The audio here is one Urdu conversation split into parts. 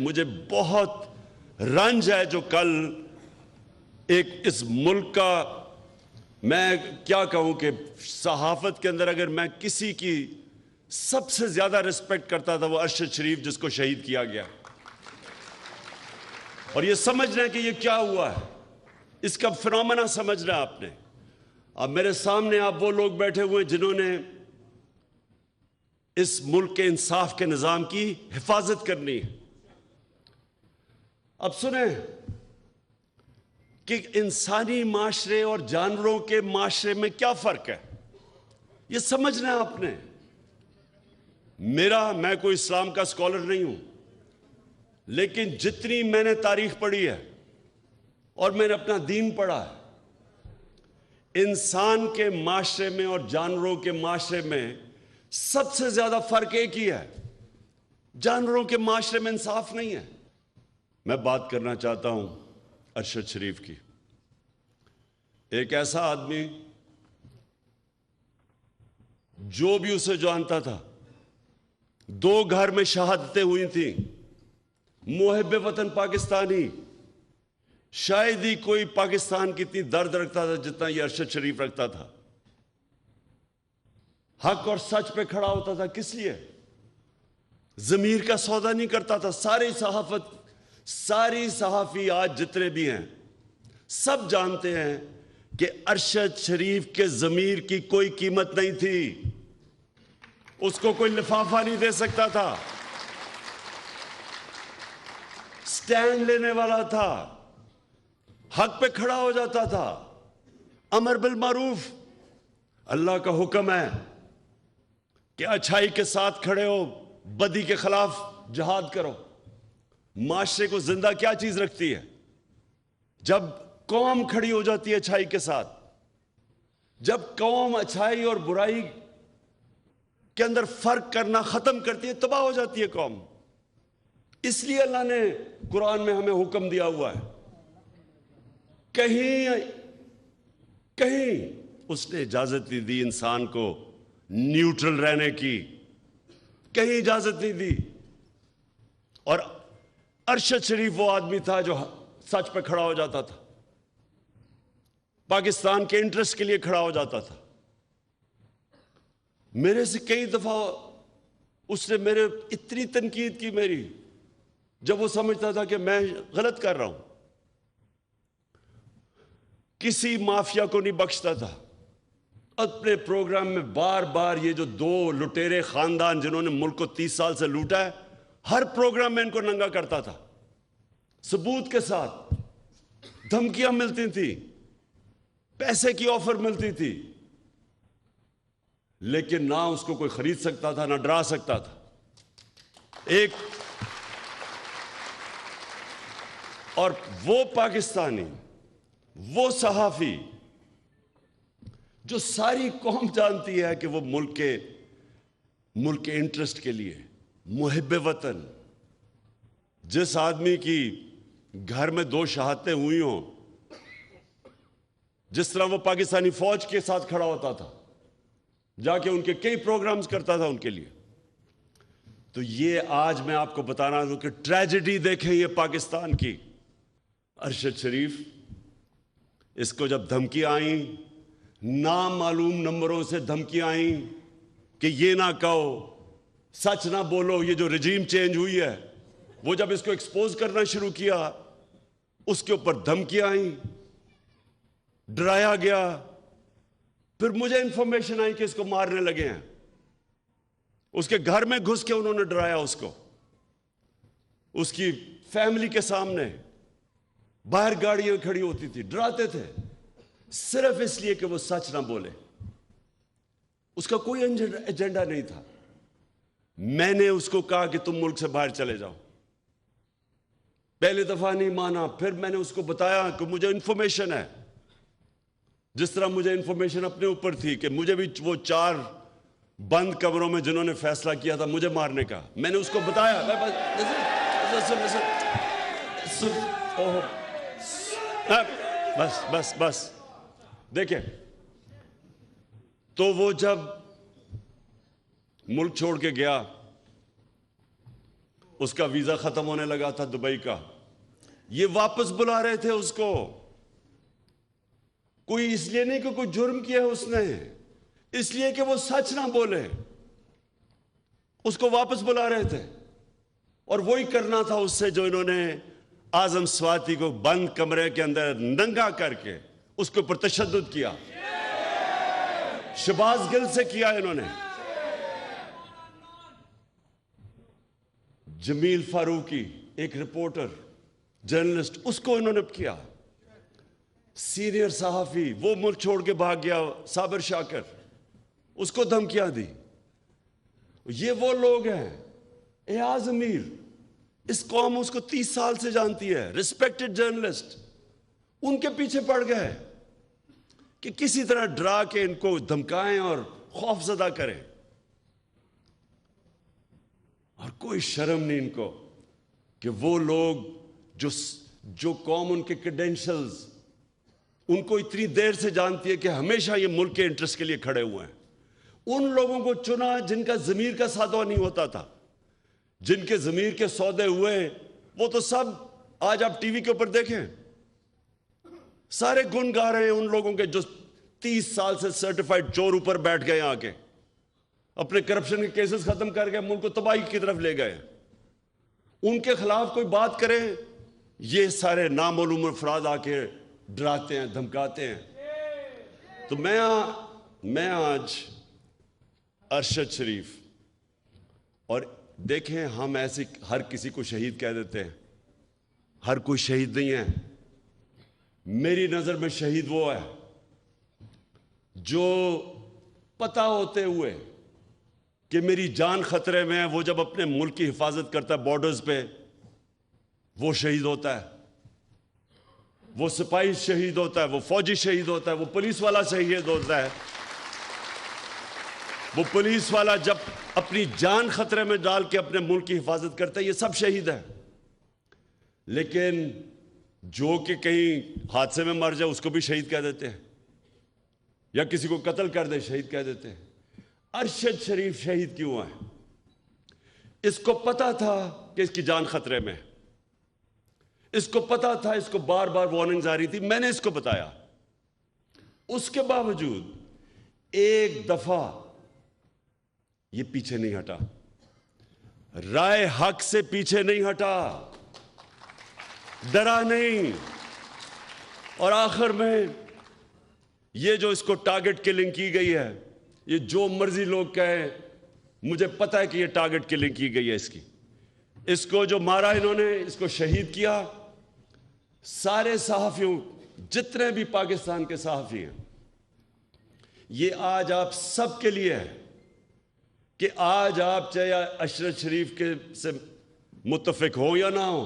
مجھے بہت رنج ہے جو کل ایک اس ملک کا، میں کیا کہوں کہ صحافت کے اندر اگر میں کسی کی سب سے زیادہ رسپیکٹ کرتا تھا وہ ارشد شریف، جس کو شہید کیا گیا، اور یہ سمجھنا ہے کہ یہ کیا ہوا ہے، اس کا فنومنا سمجھنا ہے آپ نے۔ اب میرے سامنے آپ وہ لوگ بیٹھے ہوئے ہیں جنہوں نے اس ملک کے انصاف کے نظام کی حفاظت کرنی ہے۔ اب سنیں کہ انسانی معاشرے اور جانوروں کے معاشرے میں کیا فرق ہے، یہ سمجھنا ہے آپ نے۔ میں کوئی اسلام کا اسکالر نہیں ہوں، لیکن جتنی میں نے تاریخ پڑھی ہے اور میں نے اپنا دین پڑھا ہے، انسان کے معاشرے میں اور جانوروں کے معاشرے میں سب سے زیادہ فرق ایک ہی ہے، جانوروں کے معاشرے میں انصاف نہیں ہے۔ میں بات کرنا چاہتا ہوں ارشد شریف کی، ایک ایسا آدمی جو بھی اسے جانتا تھا، 2 گھر میں شہادتیں ہوئی تھیں، محب وطن پاکستانی، شاید ہی کوئی پاکستان کی اتنی درد رکھتا تھا جتنا یہ ارشد شریف رکھتا تھا۔ حق اور سچ پہ کھڑا ہوتا تھا، کس لیے؟ ضمیر کا سودا نہیں کرتا تھا۔ ساری صحافی آج جتنے بھی ہیں سب جانتے ہیں کہ ارشد شریف کے ضمیر کی کوئی قیمت نہیں تھی، اس کو کوئی لفافہ نہیں دے سکتا تھا، سٹینڈ لینے والا تھا، حق پہ کھڑا ہو جاتا تھا، امر بالمعروف، اللہ کا حکم ہے کہ اچھائی کے ساتھ کھڑے ہو، بدی کے خلاف جہاد کرو۔ معاشرے کو زندہ کیا چیز رکھتی ہے؟ جب قوم کھڑی ہو جاتی ہے اچھائی کے ساتھ، جب قوم اچھائی اور برائی کے اندر فرق کرنا ختم کرتی ہے، تباہ ہو جاتی ہے قوم۔ اس لیے اللہ نے قرآن میں ہمیں حکم دیا ہوا ہے، کہیں اس نے اجازت نہیں دی انسان کو نیوٹرل رہنے کی، کہیں اجازت نہیں دی۔ اور ارشد شریف وہ آدمی تھا جو سچ پہ کھڑا ہو جاتا تھا، پاکستان کے انٹرسٹ کے لیے کھڑا ہو جاتا تھا۔ میرے سے کئی دفعہ اس نے میرے اتنی تنقید کی میری، جب وہ سمجھتا تھا کہ میں غلط کر رہا ہوں، کسی مافیا کو نہیں بخشتا تھا۔ اپنے پروگرام میں بار بار یہ جو 2 لٹیرے خاندان جنہوں نے ملک کو 30 سال سے لوٹا ہے، ہر پروگرام میں ان کو ننگا کرتا تھا، ثبوت کے ساتھ۔ دھمکیاں ملتی تھیں، پیسے کی آفر ملتی تھی، لیکن نہ اس کو کوئی خرید سکتا تھا، نہ ڈرا سکتا تھا۔ اور وہ پاکستانی، وہ صحافی جو ساری قوم جانتی ہے کہ وہ ملک کے انٹرسٹ کے لیے محب وطن، جس آدمی کی گھر میں 2 شہادتیں ہوئی ہوں، جس طرح وہ پاکستانی فوج کے ساتھ کھڑا ہوتا تھا، جا کے ان کے کئی پروگرامز کرتا تھا ان کے لیے۔ تو یہ آج میں آپ کو بتا رہا ہوں کہ ٹریجڈی دیکھیں یہ پاکستان کی۔ ارشد شریف، اس کو جب دھمکی آئیں، نامعلوم نمبروں سے دھمکیاں آئیں کہ یہ نہ کہو، سچ نہ بولو، یہ جو رجیم چینج ہوئی ہے، وہ جب اس کو ایکسپوز کرنا شروع کیا، اس کے اوپر دھمکیاں آئیں، ڈرایا گیا۔ پھر مجھے انفارمیشن آئی کہ اس کو مارنے لگے ہیں، اس کے گھر میں گھس کے انہوں نے ڈرایا اس کو، اس کی فیملی کے سامنے، باہر گاڑیاں کھڑی ہوتی تھی، ڈراتے تھے، صرف اس لیے کہ وہ سچ نہ بولے۔ اس کا کوئی ایجنڈا نہیں تھا۔ میں نے اس کو کہا کہ تم ملک سے باہر چلے جاؤ، پہلی دفعہ نہیں مانا، پھر میں نے اس کو بتایا کہ مجھے انفارمیشن ہے، جس طرح مجھے انفارمیشن اپنے اوپر تھی کہ مجھے بھی وہ 4 بند کمروں میں جنہوں نے فیصلہ کیا تھا مجھے مارنے کا، میں نے اس کو بتایا۔ بس دیکھیں، تو وہ جب ملک چھوڑ کے گیا، اس کا ویزا ختم ہونے لگا تھا دبئی کا، یہ واپس بلا رہے تھے اس کو، کوئی اس لیے نہیں کہ کوئی جرم کیا اس نے، اس لیے کہ وہ سچ نہ بولے، اس کو واپس بلا رہے تھے۔ اور وہی کرنا تھا اس سے جو انہوں نے اعظم سواتی کو بند کمرے کے اندر ننگا کر کے اس کے اوپر تشدد کیا، شہباز گل سے کیا انہوں نے، جمیل فاروقی ایک رپورٹر جرنلسٹ، اس کو انہوں نے کیا، سینئر صحافی وہ ملک چھوڑ کے بھاگ گیا صابر شاکر، اس کو دھمکیاں دی۔ یہ وہ لوگ ہیں، ایاز امیر، اس قوم اس کو 30 سال سے جانتی ہے، ریسپیکٹڈ جرنلسٹ، ان کے پیچھے پڑ گئے کہ کسی طرح ڈرا کے ان کو دھمکائیں اور خوف زدہ کریں، اور کوئی شرم نہیں ان کو کہ وہ لوگ جو قوم ان کے کریڈینشلز ان کو اتنی دیر سے جانتی ہے کہ ہمیشہ یہ ملک کے انٹرسٹ کے لیے کھڑے ہوئے ہیں، ان لوگوں کو چنا جن کا ضمیر کا سودا نہیں ہوتا تھا، جن کے ضمیر کے سودے ہوئے وہ تو سب آج آپ ٹی وی کے اوپر دیکھیں سارے گن گا رہے ہیں ان لوگوں کے جو 30 سال سے سرٹیفائیڈ چور اوپر بیٹھ گئے آ کے اپنے کرپشن کے کیسز ختم کر کے ملک کو تباہی کی طرف لے گئے، ان کے خلاف کوئی بات کرے یہ سارے نامعلوم افراد آ کے ڈراتے ہیں دھمکاتے ہیں۔ تو میں آج ارشد شریف، اور دیکھیں ہم ایسے ہر کسی کو شہید کہہ دیتے ہیں، ہر کوئی شہید نہیں ہے، میری نظر میں شہید وہ ہے جو پتہ ہوتے ہوئے کہ میری جان خطرے میں ہے، وہ جب اپنے ملک کی حفاظت کرتا ہے بارڈرز پہ، وہ شہید ہوتا ہے، وہ سپاہی شہید ہوتا ہے، وہ فوجی شہید ہوتا ہے، وہ پولیس والا شہید ہوتا ہے، وہ پولیس والا جب اپنی جان خطرے میں ڈال کے اپنے ملک کی حفاظت کرتا ہے، یہ سب شہید ہیں۔ لیکن جو کہ کہیں حادثے میں مر جائے اس کو بھی شہید کہہ دیتے ہیں، یا کسی کو قتل کر دے شہید کہہ دیتے ہیں۔ ارشد شریف شہید کیوں ہے؟ اس کو پتا تھا کہ اس کی جان خطرے میں، اس کو پتا تھا، اس کو بار بار وارننگز آ رہی تھی، میں نے اس کو بتایا، اس کے باوجود ایک دفعہ یہ پیچھے نہیں ہٹا، رائے حق سے پیچھے نہیں ہٹا، ڈرا نہیں، اور آخر میں یہ جو اس کو ٹارگٹ کلنگ کی گئی ہے، یہ جو مرضی لوگ کہیں، مجھے پتا ہے کہ یہ ٹارگٹ کلنگ کی گئی ہے اس کو جو مارا انہوں نے، اس کو شہید کیا، سارے صحافیوں جتنے بھی پاکستان کے صحافی ہیں، یہ آج آپ سب کے لیے ہے کہ آج آپ چاہے ارشد شریف کے سے متفق ہو یا نہ ہو،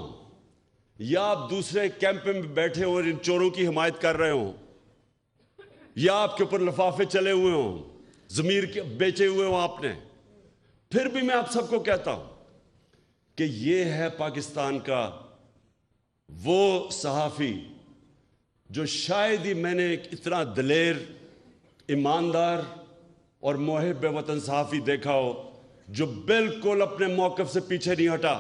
یا آپ دوسرے کیمپ میں بیٹھے ہو اور ان چوروں کی حمایت کر رہے ہوں، یا آپ کے اوپر لفافے چلے ہوئے ہوں، ضمیر کے بیچے ہوئے ہوں آپ نے، پھر بھی میں آپ سب کو کہتا ہوں کہ یہ ہے پاکستان کا وہ صحافی جو شاید ہی میں نے اتنا دلیر، ایماندار اور محب وطن صحافی دیکھا ہو، جو بالکل اپنے موقف سے پیچھے نہیں ہٹا،